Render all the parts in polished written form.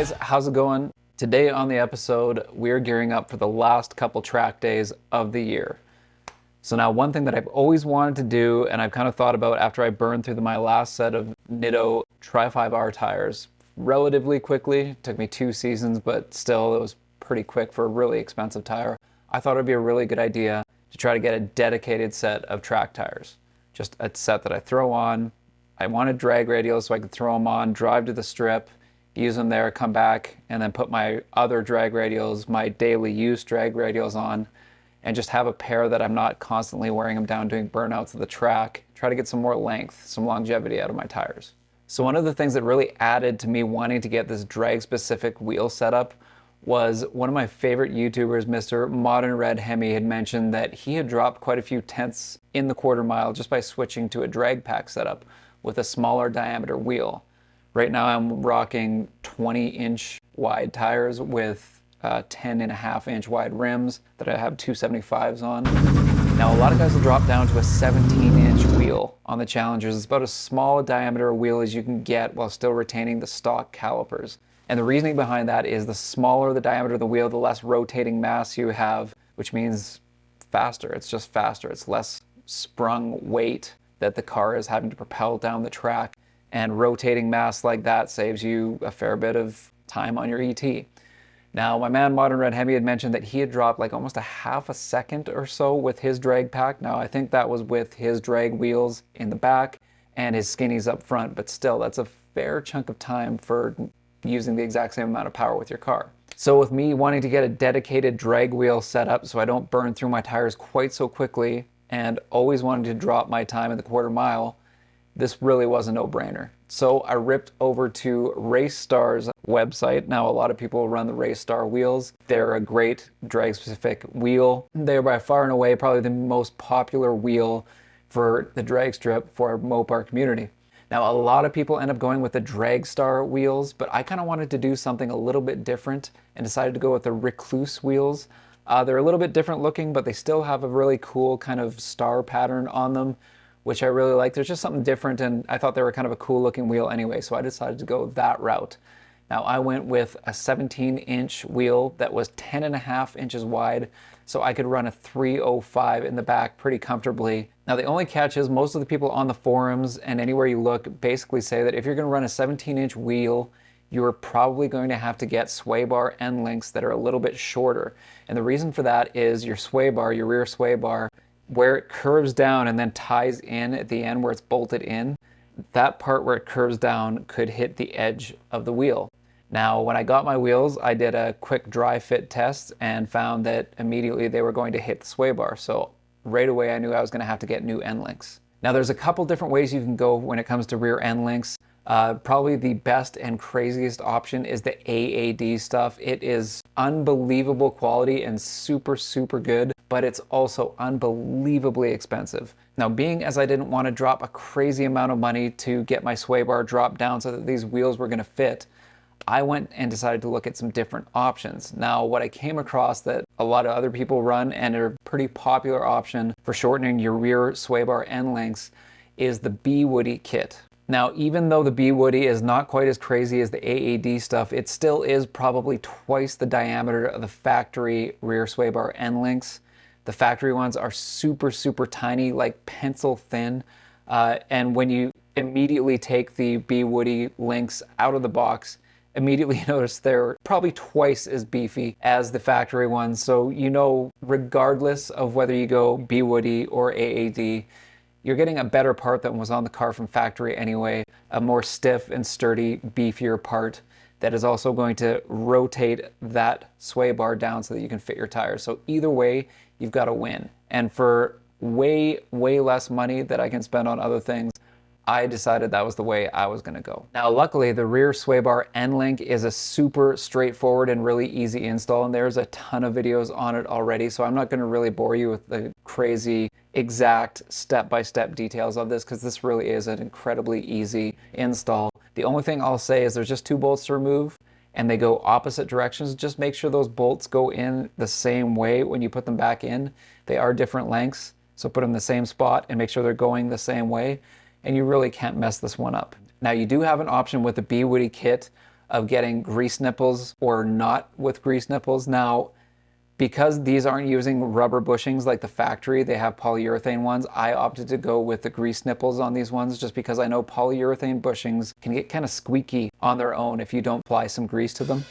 guys, how's it going? Today on the episode, we're gearing up for the last couple track days of the year. So now one thing that I've always wanted to do, and I've kind of thought about after I burned through my last set of Nitto Tri-5R tires relatively quickly. It took me 2 seasons, but still it was pretty quick for a really expensive tire. I thought it'd be a really good idea to try to get a dedicated set of track tires. Just a set that I throw on. I wanted drag radials so I could throw them on, drive to the strip, use them there, come back, and then put my other drag radials, my daily use drag radials on, and just have a pair that I'm not constantly wearing them down doing burnouts of the track. Try to get some more length, some longevity out of my tires. So one of the things that really added to me wanting to get this drag-specific wheel setup was one of my favorite YouTubers, Mr. Modern Red Hemi, had mentioned that he had dropped quite a few tenths in the quarter mile just by switching to a drag pack setup with a smaller diameter wheel. Right now I'm rocking 20-inch wide tires with 10.5-inch wide rims that I have 275s on. Now a lot of guys will drop down to a 17-inch wheel on the Challengers. It's about as small a diameter wheel as you can get while still retaining the stock calipers. And the reasoning behind that is the smaller the diameter of the wheel, the less rotating mass you have, which means faster. It's just faster. It's less sprung weight that the car is having to propel down the track. And rotating mass like that saves you a fair bit of time on your ET. Now, my man Modern Red Hemi had mentioned that he had dropped like almost a half a second or so with his drag pack. Now, I think that was with his drag wheels in the back and his skinnies up front, but still, that's a fair chunk of time for using the exact same amount of power with your car. So with me wanting to get a dedicated drag wheel set up so I don't burn through my tires quite so quickly and always wanting to drop my time in the quarter mile, this really was a no-brainer. So I ripped over to Racestar's website. Now a lot of people run the Racestar wheels. They're a great drag-specific wheel. They're by far and away probably the most popular wheel for the drag strip for our Mopar community. Now a lot of people end up going with the Dragstar wheels, but I kind of wanted to do something a little bit different and decided to go with the Recluse wheels. They're a little bit different looking, but they still have a really cool kind of star pattern on them, which I really like. There's just something different, and I thought they were kind of a cool looking wheel anyway, so I decided to go that route. Now I went with a 17-inch wheel that was 10.5 inches wide, so I could run a 305 in the back pretty comfortably. Now the only catch is most of the people on the forums and anywhere you look basically say that if you're going to run a 17-inch wheel, you're probably going to have to get swaybar end links that are a little bit shorter. And the reason for that is your swaybar, your rear swaybar, where it curves down and then ties in at the end where it's bolted in, that part where it curves down could hit the edge of the wheel. Now, when I got my wheels, I did a quick dry fit test and found that immediately they were going to hit the sway bar. So right away, I knew I was going to have to get new end links. Now, there's a couple different ways you can go when it comes to rear end links. Probably the best and craziest option is the AAD stuff. It is unbelievable quality and super, super good, but it's also unbelievably expensive. Now, being as I didn't want to drop a crazy amount of money to get my sway bar dropped down so that these wheels were going to fit, I went and decided to look at some different options. Now, what I came across that a lot of other people run and are a pretty popular option for shortening your rear sway bar end lengths is the Bwoody kit. Now, even though the Bwoody is not quite as crazy as the AAD stuff, it still is probably twice the diameter of the factory rear sway bar end links. The factory ones are super, super tiny, like pencil thin. And when you immediately take the Bwoody links out of the box, immediately you notice they're probably twice as beefy as the factory ones. So you know, regardless of whether you go Bwoody or AAD, you're getting a better part than was on the car from factory anyway, a more stiff and sturdy, beefier part that is also going to rotate that sway bar down so that you can fit your tires. So either way, you've got to win. And for way, way less money that I can spend on other things, I decided that was the way I was going to go. Now, luckily, the rear sway bar end link is a super straightforward and really easy install, and there's a ton of videos on it already, so I'm not going to really bore you with the crazy exact step-by-step details of this, because this really is an incredibly easy install. The only thing I'll say is there's just 2 bolts to remove, and they go opposite directions. Just make sure those bolts go in the same way when you put them back in. They are different lengths, so put them in the same spot and make sure they're going the same way, and you really can't mess this one up. Now, you do have an option with the Bwoody kit of getting grease nipples or not with grease nipples. Now, because these aren't using rubber bushings like the factory, they have polyurethane ones, I opted to go with the grease nipples on these ones just because I know polyurethane bushings can get kind of squeaky on their own if you don't apply some grease to them.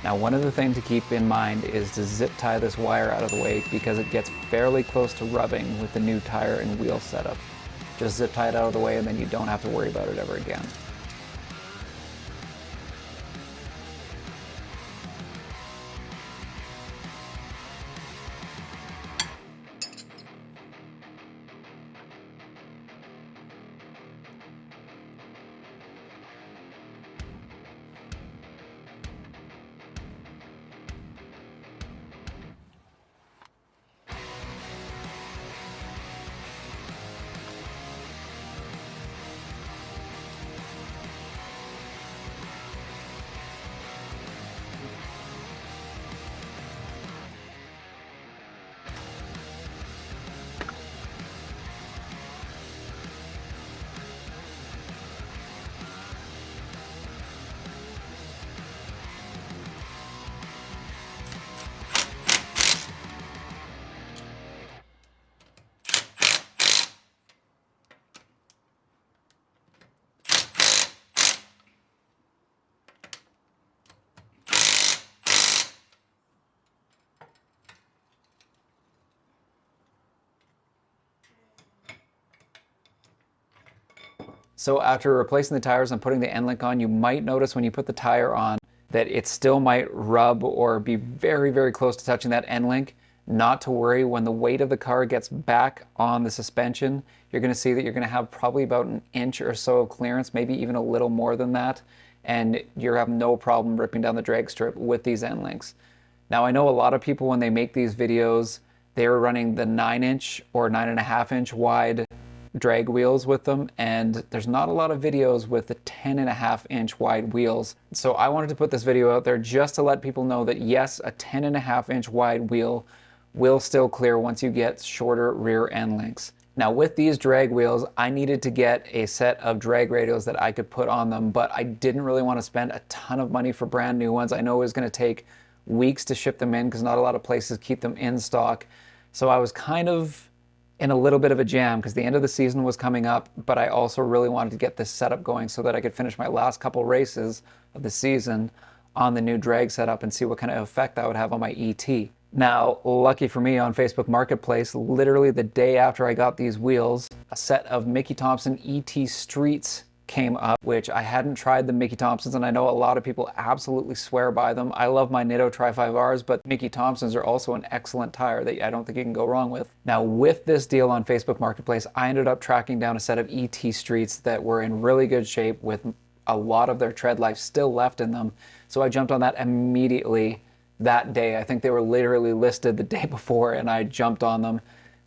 Now, one other thing to keep in mind is to zip tie this wire out of the way because it gets fairly close to rubbing with the new tire and wheel setup. Just zip tie it out of the way and then you don't have to worry about it ever again. So after replacing the tires and putting the end link on, you might notice when you put the tire on that it still might rub or be very, very close to touching that end link. Not to worry, when the weight of the car gets back on the suspension, you're going to see that you're going to have probably about an inch or so of clearance, maybe even a little more than that, and you're having no problem ripping down the drag strip with these end links. Now, I know a lot of people, when they make these videos, they're running the 9-inch or 9.5-inch wide drag wheels with them, and there's not a lot of videos with the 10.5-inch wide wheels. So I wanted to put this video out there just to let people know that yes, a 10.5-inch wide wheel will still clear once you get shorter rear end links. Now, with these drag wheels, I needed to get a set of drag radials that I could put on them, but I didn't really want to spend a ton of money for brand new ones. I know it was going to take weeks to ship them in because not a lot of places keep them in stock. So I was kind of in a little bit of a jam because the end of the season was coming up, but I also really wanted to get this setup going so that I could finish my last couple races of the season on the new drag setup and see what kind of effect that would have on my ET. Now, lucky for me, on Facebook Marketplace, literally the day after I got these wheels, a set of Mickey Thompson ET Streets came up, which I hadn't tried the Mickey Thompsons, and I know a lot of people absolutely swear by them. I love my Nitto Tri-5Rs, but Mickey Thompsons are also an excellent tire that I don't think you can go wrong with. Now, with this deal on Facebook Marketplace, I ended up tracking down a set of ET Streets that were in really good shape with a lot of their tread life still left in them. So I jumped on that immediately that day. I think they were literally listed the day before, and I jumped on them.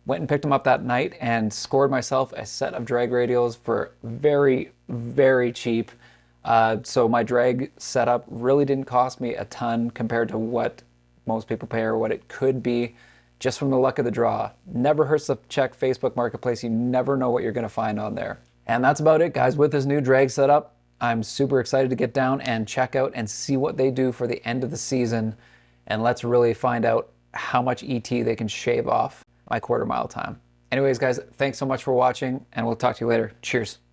Went and picked them up that night and scored myself a set of drag radials for very, very cheap. So my drag setup really didn't cost me a ton compared to what most people pay or what it could be just from the luck of the draw. Never hurts to check Facebook Marketplace. You never know what you're going to find on there. And that's about it, guys, with this new drag setup. I'm super excited to get down and check out and see what they do for the end of the season. And let's really find out how much ET they can shave off my quarter mile time. Anyways, guys, thanks so much for watching, and we'll talk to you later. Cheers.